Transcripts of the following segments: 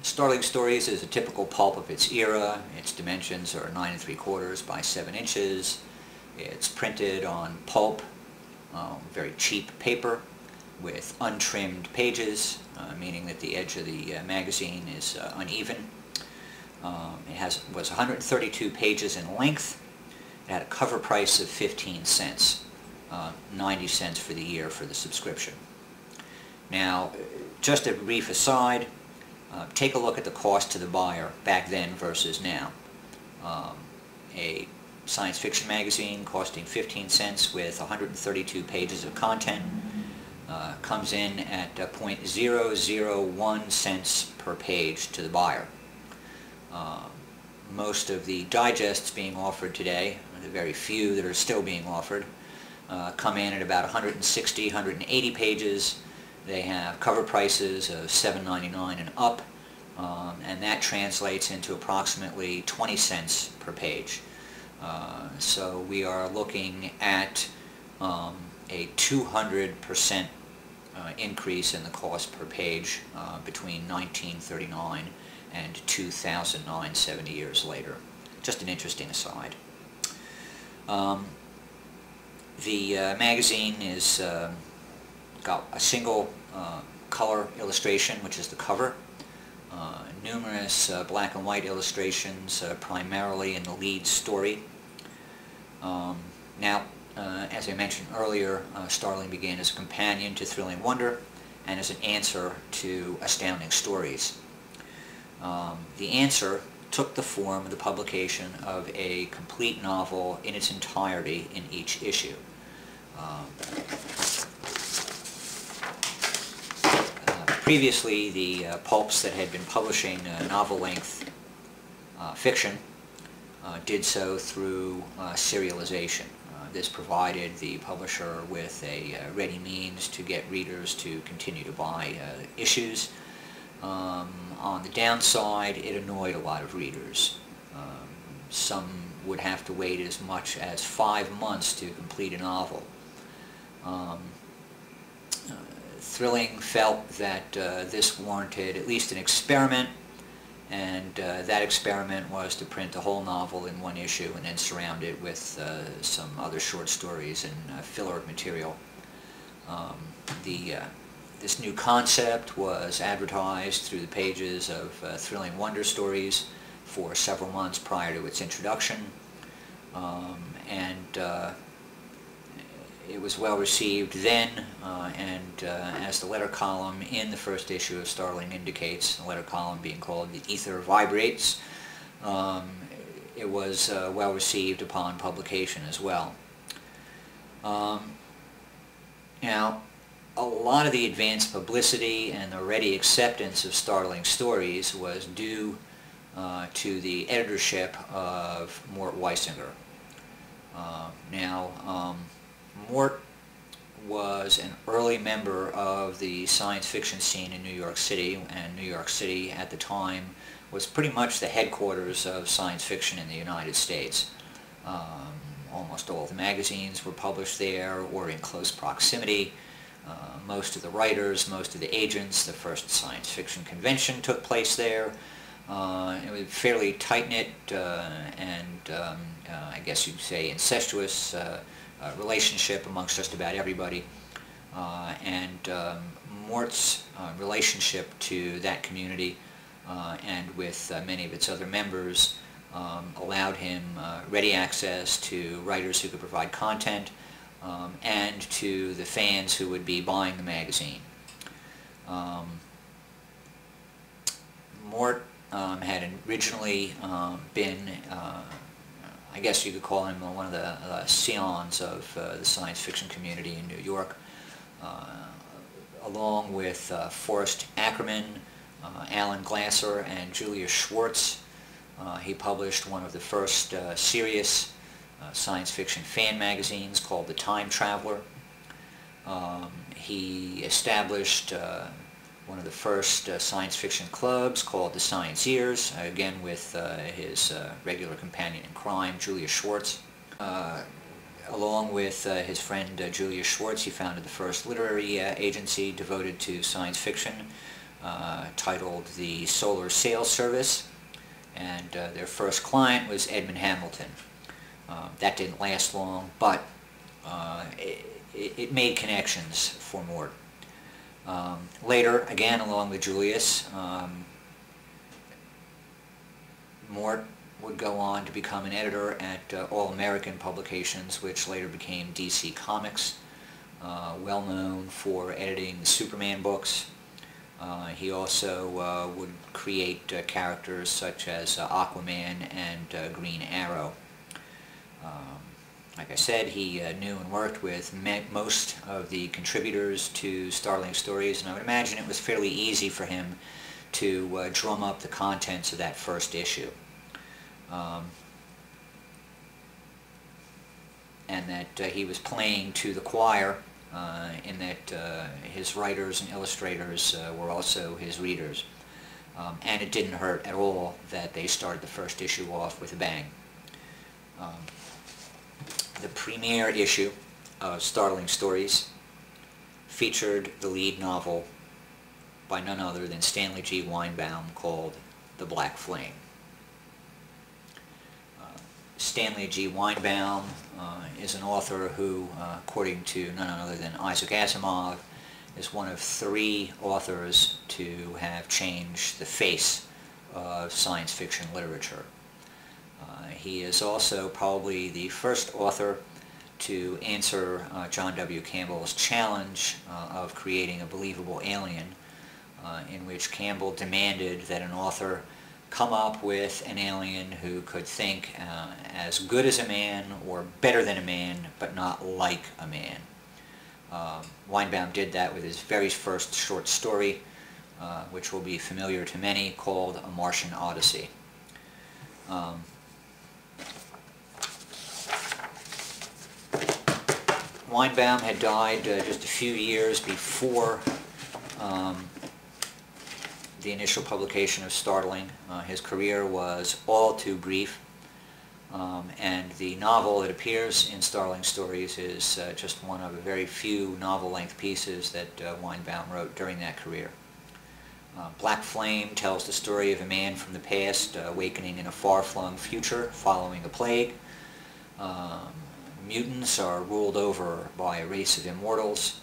Startling Stories is a typical pulp of its era. Its dimensions are 9 3/4 by 7 inches. It's printed on pulp, very cheap paper, with untrimmed pages, meaning that the edge of the magazine is uneven. It was 132 pages in length. It had a cover price of 15 cents, 90 cents for the year for the subscription. Now, just a brief aside, take a look at the cost to the buyer back then versus now. A science fiction magazine costing 15 cents with 132 pages of content comes in at 0.001 cents per page to the buyer. Most of the digests being offered today, the very few that are still being offered, come in at about 160, 180 pages. They have cover prices of $7.99 and up, and that translates into approximately 20 cents per page. So we are looking at a 200% increase in the cost per page between 1939 and 2009, 70 years later. Just an interesting aside. The magazine is got a single color illustration, which is the cover. Numerous black and white illustrations, primarily in the lead story. Now, as I mentioned earlier, Startling began as a companion to Thrilling Wonder and as an answer to Astounding Stories. The answer took the form of the publication of a complete novel in its entirety in each issue. Previously, the pulps that had been publishing novel-length fiction did so through serialization. This provided the publisher with a ready means to get readers to continue to buy issues. On the downside, it annoyed a lot of readers. Some would have to wait as much as 5 months to complete a novel. Thrilling felt that this warranted at least an experiment, and that experiment was to print a whole novel in one issue and then surround it with some other short stories and filler material. This new concept was advertised through the pages of Thrilling Wonder Stories for several months prior to its introduction, and it was well received then, and as the letter column in the first issue of Startling indicates, the letter column being called "The Ether Vibrates," it was well received upon publication as well. Now, a lot of the advanced publicity and the ready acceptance of Startling Stories was due to the editorship of Mort Weisinger. Mort was an early member of the science fiction scene in New York City, and New York City at the time was pretty much the headquarters of science fiction in the United States. Almost all the magazines were published there or in close proximity. Most of the writers, most of the agents, the first science fiction convention took place there. It was fairly tight-knit and I guess you'd say incestuous relationship amongst just about everybody. Mort's relationship to that community and with many of its other members allowed him ready access to writers who could provide content and to the fans who would be buying the magazine. Mort had originally been, I guess you could call him one of the scions of the science fiction community in New York, along with Forrest Ackerman, Alan Glasser, and Julius Schwartz. He published one of the first serious science fiction fan magazines called The Time Traveler. He established one of the first science fiction clubs called the Scienceers, again with his regular companion in crime, Julius Schwartz. Along with his friend Julius Schwartz, he founded the first literary agency devoted to science fiction, titled The Solar Sales Service, and their first client was Edmund Hamilton. That didn't last long, but it made connections for Mort. Later, again along with Julius, Mort would go on to become an editor at All American Publications, which later became DC Comics, well known for editing the Superman books. He also would create characters such as Aquaman and Green Arrow. Like I said, he knew and worked with most of the contributors to Startling Stories, and I would imagine it was fairly easy for him to drum up the contents of that first issue. And that he was playing to the choir in that his writers and illustrators were also his readers. And it didn't hurt at all that they started the first issue off with a bang. The premiere issue of Startling Stories featured the lead novel by none other than Stanley G. Weinbaum, called The Black Flame. Stanley G. Weinbaum is an author who, according to none other than Isaac Asimov, is one of 3 authors to have changed the face of science fiction literature. He is also probably the first author to answer John W. Campbell's challenge of creating a believable alien, in which Campbell demanded that an author come up with an alien who could think as good as a man or better than a man, but not like a man. Weinbaum did that with his very first short story, which will be familiar to many, called A Martian Odyssey. Weinbaum had died just a few years before the initial publication of Startling. His career was all too brief, and the novel that appears in Startling Stories is just one of a very few novel-length pieces that Weinbaum wrote during that career. Black Flame tells the story of a man from the past awakening in a far-flung future following a plague. Mutants are ruled over by a race of immortals,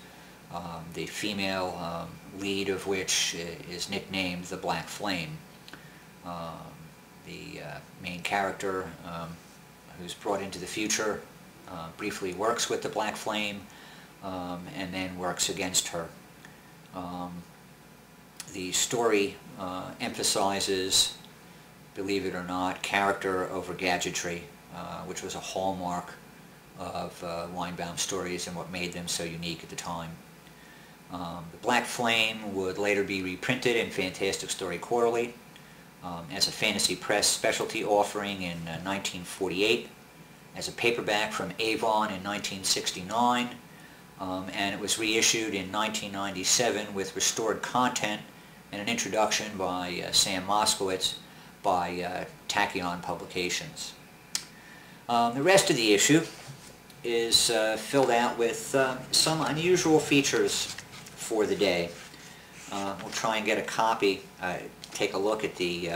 the female lead of which is nicknamed the Black Flame. The main character, who's brought into the future, briefly works with the Black Flame and then works against her. The story emphasizes, believe it or not, character over gadgetry, which was a hallmark of Weinbaum stories and what made them so unique at the time. The Black Flame would later be reprinted in Fantastic Story Quarterly as a Fantasy Press specialty offering in 1948, as a paperback from Avon in 1969, and it was reissued in 1997 with restored content and an introduction by Sam Moskowitz by Tachyon Publications. The rest of the issue is filled out with some unusual features for the day. We'll try and get a copy, take a look at the